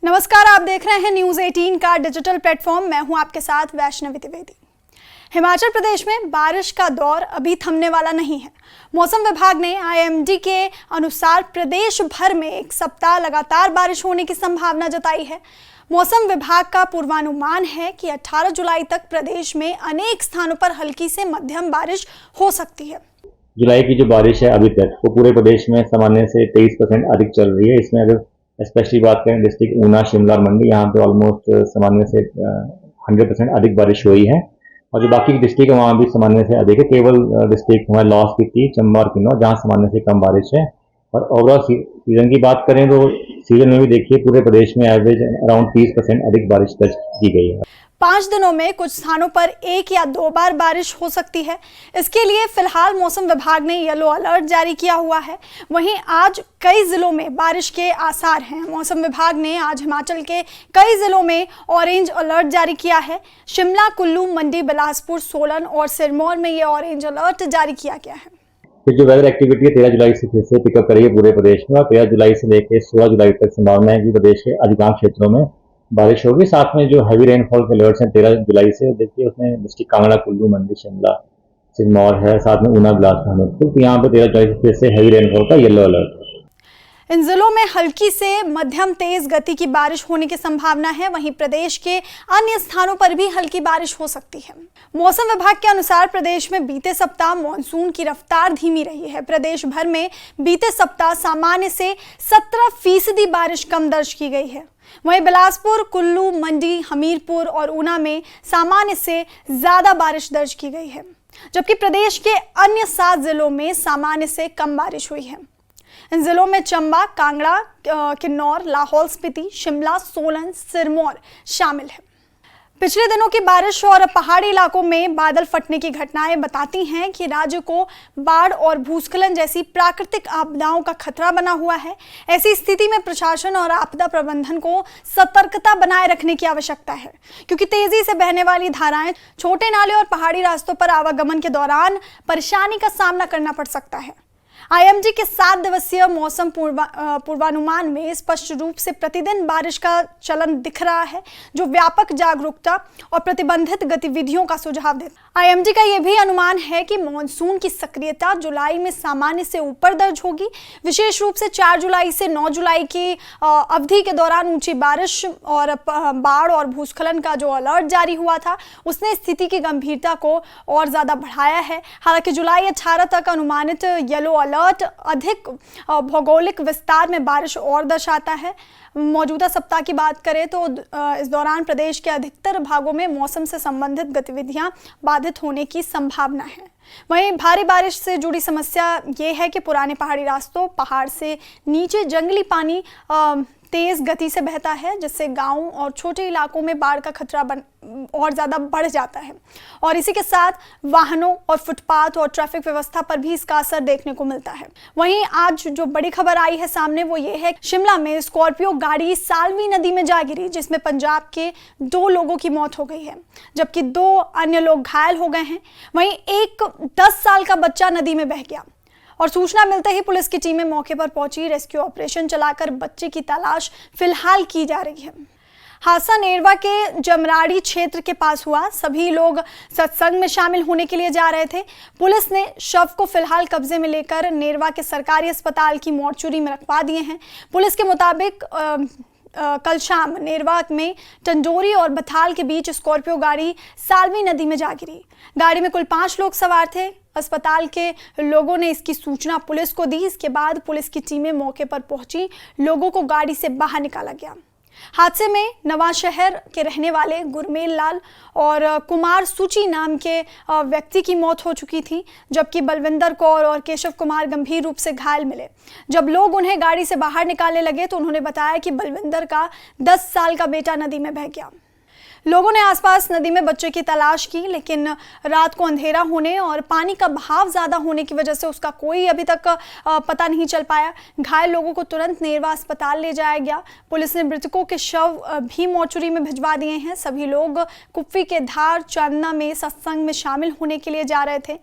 नमस्कार, आप देख रहे हैं न्यूज़ 18 का डिजिटल प्लेटफॉर्म। मैं हूं आपके साथ वैष्णवी द्विवेदी। हिमाचल प्रदेश में बारिश का दौर अभी थमने वाला नहीं है। मौसम विभाग ने आईएमडी के अनुसार प्रदेश भर में एक सप्ताह लगातार बारिश होने की संभावना जताई है। मौसम विभाग का पूर्वानुमान है कि 18 जुलाई तक प्रदेश में अनेक स्थानों पर हल्की से मध्यम बारिश हो सकती है। जुलाई की जो बारिश है अभी तक वो पूरे प्रदेश में सामान्य से 23% अधिक चल रही है। इसमें अगर स्पेशली बात करें डिस्ट्रिक्ट ऊना, शिमला और मंडी, यहाँ पे ऑलमोस्ट सामान्य से 100% अधिक बारिश हुई है। और जो बाकी डिस्ट्रिक्ट है वहाँ भी सामान्य से अधिक है। केवल डिस्ट्रिक्ट हमारे लाहौल स्पीति, चंबा और किन्नौर जहाँ सामान्य से कम बारिश है। और ओवरऑल सीजन की बात करें तो सीजन में भी देखिए पूरे प्रदेश में एवरेज अराउंड 30% अधिक बारिश दर्ज की गई है। 5 दिनों में कुछ स्थानों पर 1 या 2 बार बारिश हो सकती है। इसके लिए फिलहाल मौसम विभाग ने येलो अलर्ट जारी किया हुआ है। वहीं आज कई जिलों में बारिश के आसार हैं। मौसम विभाग ने आज हिमाचल के कई जिलों में ऑरेंज अलर्ट जारी किया है। शिमला, कुल्लू, मंडी, बिलासपुर, सोलन और सिरमौर में ये ऑरेंज अलर्ट जारी किया गया है। फिर जो वेदर एक्टिविटी है 13 जुलाई से फिर से पिकअप करेगी पूरे प्रदेश में। और 13 जुलाई से लेकर 16 जुलाई तक संभावना है कि प्रदेश के अधिकांश क्षेत्रों में बारिश होगी। साथ में जो हैवी रेनफॉल के अलर्ट्स हैं 13 जुलाई से, देखिए उसमें डिस्ट्रिक्ट कांगड़ा, कुल्लू, मंडी, शिमला, सिरमौर है, साथ में ऊना, बिलासपुर, हमीरपुर। तो यहाँ पे 13 जुलाई से फिर से हैवी रेनफॉल का येलो अलर्ट है। इन जिलों में हल्की से मध्यम तेज गति की बारिश होने की संभावना है। वहीं प्रदेश के अन्य स्थानों पर भी हल्की बारिश हो सकती है। मौसम विभाग के अनुसार प्रदेश में बीते सप्ताह मानसून की रफ्तार धीमी रही है। प्रदेश भर में बीते सप्ताह सामान्य से 17% बारिश कम दर्ज की गई है। वहीं बिलासपुर, कुल्लू, मंडी, हमीरपुर और ऊना में सामान्य से ज्यादा बारिश दर्ज की गई है, जबकि प्रदेश के अन्य 7 जिलों में सामान्य से कम बारिश हुई है। इन जिलों में चंबा, कांगड़ा, किन्नौर, लाहौल स्पीति, शिमला, सोलन, सिरमौर शामिल है। पिछले दिनों की बारिश और पहाड़ी इलाकों में बादल फटने की घटनाएं बताती हैं कि राज्य को बाढ़ और भूस्खलन जैसी प्राकृतिक आपदाओं का खतरा बना हुआ है। ऐसी स्थिति में प्रशासन और आपदा प्रबंधन को सतर्कता बनाए रखने की आवश्यकता है, क्योंकि तेजी से बहने वाली धाराएं छोटे नाले और पहाड़ी रास्तों पर आवागमन के दौरान परेशानी का सामना करना पड़ सकता है। आईएमडी के 7 दिवसीय मौसम पूर्वानुमान में स्पष्ट रूप से प्रतिदिन बारिश का चलन दिख रहा है, जो व्यापक जागरूकता और प्रतिबंधित गतिविधियों का सुझाव देता है। आईएमडी का यह भी अनुमान है कि मानसून की सक्रियता जुलाई में सामान्य से ऊपर दर्ज होगी। विशेष रूप से 4 जुलाई से 9 जुलाई की अवधि के दौरान ऊंची बारिश और बाढ़ और भूस्खलन का जो अलर्ट जारी हुआ था उसने स्थिति की गंभीरता को और ज्यादा बढ़ाया है। हालांकि जुलाई 18 तक अनुमानित येलो अलर्ट अधिक भौगोलिक विस्तार में बारिश और दर्शाता है। मौजूदा सप्ताह की बात करें तो इस दौरान प्रदेश के अधिकतर भागों में मौसम से संबंधित गतिविधियां बाधित होने की संभावना है। वहीं भारी बारिश से जुड़ी समस्या ये है कि पुराने पहाड़ी रास्तों, पहाड़ से नीचे जंगली पानी तेज गति से बहता है, जिससे गांवों और छोटे इलाकों में बाढ़ का खतरा और ज़्यादा बढ़ जाता है। और इसी के साथ वाहनों और फुटपाथ और ट्रैफिक व्यवस्था पर भी इसका असर देखने को मिलता है। वहीं आज जो बड़ी खबर आई है सामने वो ये है, शिमला में स्कॉर्पियो गाड़ी सालवी नदी में जा गिरी, जिसमें पंजाब के 2 लोगों की मौत हो गई है, जबकि 2 अन्य लोग घायल हो गए हैं। वहीं एक 10 साल का बच्चा नदी में बह गया और सूचना मिलते ही पुलिस की टीमें मौके पर पहुंची। रेस्क्यू ऑपरेशन चलाकर बच्चे की तलाश फिलहाल की जा रही है। हादसा नेरवा के जमराड़ी क्षेत्र के पास हुआ। सभी लोग सत्संग में शामिल होने के लिए जा रहे थे। पुलिस ने शव को फिलहाल कब्जे में लेकर नेरवा के सरकारी अस्पताल की मोर्चरी में रखवा दिए हैं। पुलिस के मुताबिक कल शाम नेरवा में टंडोरी और बथाल के बीच स्कॉर्पियो गाड़ी सालवी नदी में जा गिरी। गाड़ी में कुल 5 लोग सवार थे। अस्पताल के लोगों ने इसकी सूचना पुलिस को दी। इसके बाद पुलिस की टीमें मौके पर पहुंची। लोगों को गाड़ी से बाहर निकाला गया। हादसे में नवांशहर के रहने वाले गुरमेल लाल और कुमार सूची नाम के व्यक्ति की मौत हो चुकी थी, जबकि बलविंदर कौर और केशव कुमार गंभीर रूप से घायल मिले। जब लोग उन्हें गाड़ी से बाहर निकालने लगे तो उन्होंने बताया कि बलविंदर का 10 साल का बेटा नदी में बह गया। लोगों ने आसपास नदी में बच्चे की तलाश की, लेकिन रात को अंधेरा होने और पानी का बहाव ज़्यादा होने की वजह से उसका कोई अभी तक पता नहीं चल पाया। घायल लोगों को तुरंत नेरवा अस्पताल ले जाया गया। पुलिस ने मृतकों के शव भी मोर्चरी में भिजवा दिए हैं। सभी लोग कुप्पी के धार चांदना में सत्संग में शामिल होने के लिए जा रहे थे।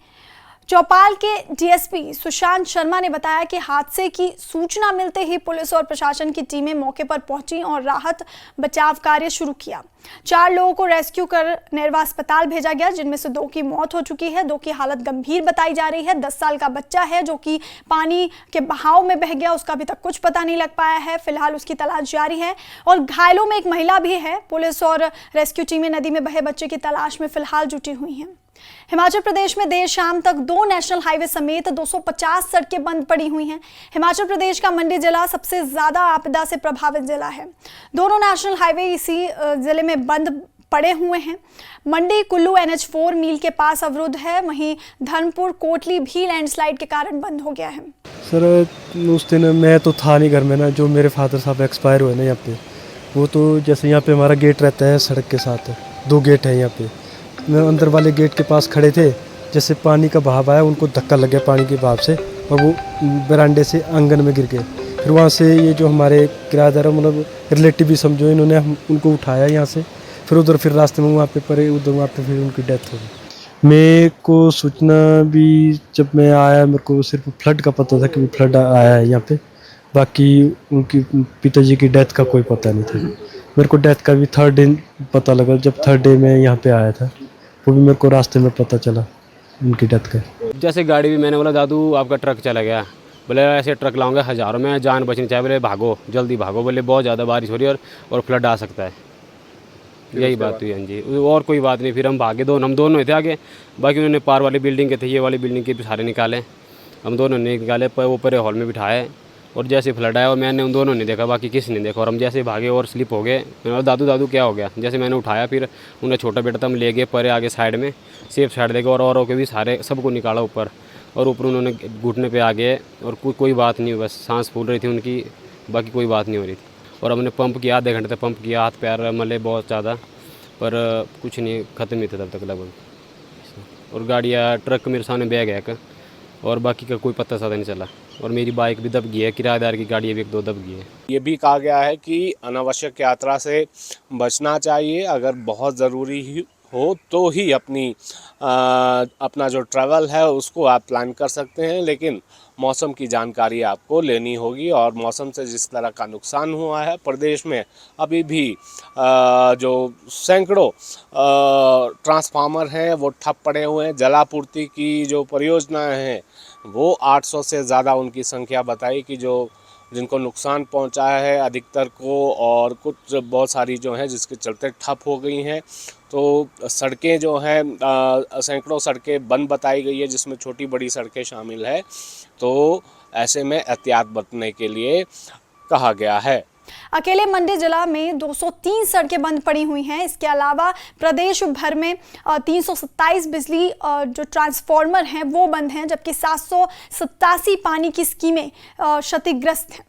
चौपाल के डीएसपी सुशांत शर्मा ने बताया कि हादसे की सूचना मिलते ही पुलिस और प्रशासन की टीमें मौके पर पहुंची और राहत बचाव कार्य शुरू किया। 4 लोगों को रेस्क्यू कर नेरवा अस्पताल भेजा गया, जिनमें से 2 की मौत हो चुकी है, 2 की हालत गंभीर बताई जा रही है। 10 साल का बच्चा है जो कि पानी के बहाव में बह गया, उसका अभी तक कुछ पता नहीं लग पाया है। फिलहाल उसकी तलाश जारी है और घायलों में एक महिला भी है। पुलिस और रेस्क्यू टीमें नदी में बहे बच्चे की तलाश में फिलहाल जुटी हुई हैं। हिमाचल प्रदेश में देर शाम तक 2 नेशनल हाईवे समेत 250 सड़कें बंद पड़ी हुई हैं। हिमाचल प्रदेश का मंडी जिला सबसे ज्यादा आपदा से प्रभावित जिला है। दोनों नेशनल हाईवे इसी जिले में बंद पड़े हुए हैं। मंडी कुल्लू NH4 मील के पास अवरुद्ध है, वहीं धर्मपुर कोटली भी लैंडस्लाइड के कारण बंद हो गया है। सर उस दिन मैं तो था नहीं घर में ना, जो मेरे फादर साहब एक्सपायर हुए ना यहाँ पे, वो तो जैसे यहाँ पे हमारा गेट रहता है सड़क के साथ, 2 गेट है यहाँ पे। मैं अंदर वाले गेट के पास खड़े थे, जैसे पानी का बहाव आया उनको धक्का लग गया पानी के बहाव से और वो बरामदे से आंगन में गिर गए। फिर वहाँ से ये जो हमारे किराएदार मतलब रिलेटिव भी समझो, इन्होंने उनको उठाया यहाँ से, फिर उधर फिर रास्ते में वहाँ पे पड़े, उधर वहाँ पे फिर उनकी डेथ हो गई। मेरे को सूचना भी जब मैं आया, मेरे को सिर्फ फ्लड का पता था कि फ्लड आया है यहाँ पे, बाकी उनकी पिताजी की डेथ का कोई पता नहीं था। मेरे को डेथ का भी 3rd डे पता लगा, जब 3rd डे मैं यहाँ पे आया था, वो भी मेरे को रास्ते में पता चला उनकी डेथ का। जैसे गाड़ी भी मैंने बोला दादू आपका ट्रक चला गया, बोले ऐसे ट्रक लाऊंगा हज़ारों में, जान बचनी चाहिए, बोले भागो जल्दी भागो, बोले बहुत ज़्यादा बारिश हो रही है और फ्लड आ सकता है। यही बात हुई। हाँ जी, और कोई बात नहीं। फिर हम भागे, हम दोनों थे आगे, बाकी उन्होंने पार वाली बिल्डिंग के थे, ये वाली बिल्डिंग के भी सारे निकाले, हम दोनों ने निकाले, वो परे हॉल में बिठाए और जैसे फ्लड आया और मैंने उन दोनों ने देखा, बाकी किसी ने देखा। और हम जैसे भागे और स्लिप हो गए, मैंने दादू दादू क्या हो गया, जैसे मैंने उठाया फिर उन्हें छोटा बेटा था, हम ले गए परे आगे साइड में, सेफ साइड देगा और औरों के भी सारे सबको निकाला ऊपर, और ऊपर उन्होंने घुटने पे आ गए और कोई बात नहीं, बस सांस फूल रही थी उनकी, बाकी कोई बात नहीं हो रही थी। और हमने पंप किया, आधे घंटे तक पंप किया, हाथ पैर मले बहुत ज़्यादा, पर कुछ नहीं, ख़त्म ही था तब तक लगभग। और गाड़ियाँ ट्रक मेरे सामने बह गया और बाकी का कोई पता साधा नहीं चला। और मेरी बाइक भी दब गई है, किराएदार की गाड़ी भी 1-2 दब गई है। ये भी कहा गया है कि अनावश्यक यात्रा से बचना चाहिए, अगर बहुत ज़रूरी हो तो ही अपना जो ट्रैवल है उसको आप प्लान कर सकते हैं, लेकिन मौसम की जानकारी आपको लेनी होगी। और मौसम से जिस तरह का नुकसान हुआ है प्रदेश में, अभी भी जो सैकड़ों ट्रांसफार्मर हैं वो ठप पड़े हुए हैं। जलापूर्ति की जो परियोजनाएं हैं वो 800 से ज़्यादा उनकी संख्या बताई कि जिनको नुकसान पहुंचा है अधिकतर को, और कुछ बहुत सारी जो हैं जिसके चलते ठप हो गई हैं। तो सड़कें जो हैं सैकड़ों सड़कें बंद बताई गई है, जिसमें छोटी बड़ी सड़कें शामिल है। तो ऐसे में एहतियात बरतने के लिए कहा गया है। अकेले मंडी जिला में 203 सड़कें बंद पड़ी हुई हैं। इसके अलावा प्रदेश भर में 327 बिजली जो ट्रांसफार्मर हैं वो बंद हैं, जबकि 787 पानी की स्कीमें क्षतिग्रस्त हैं।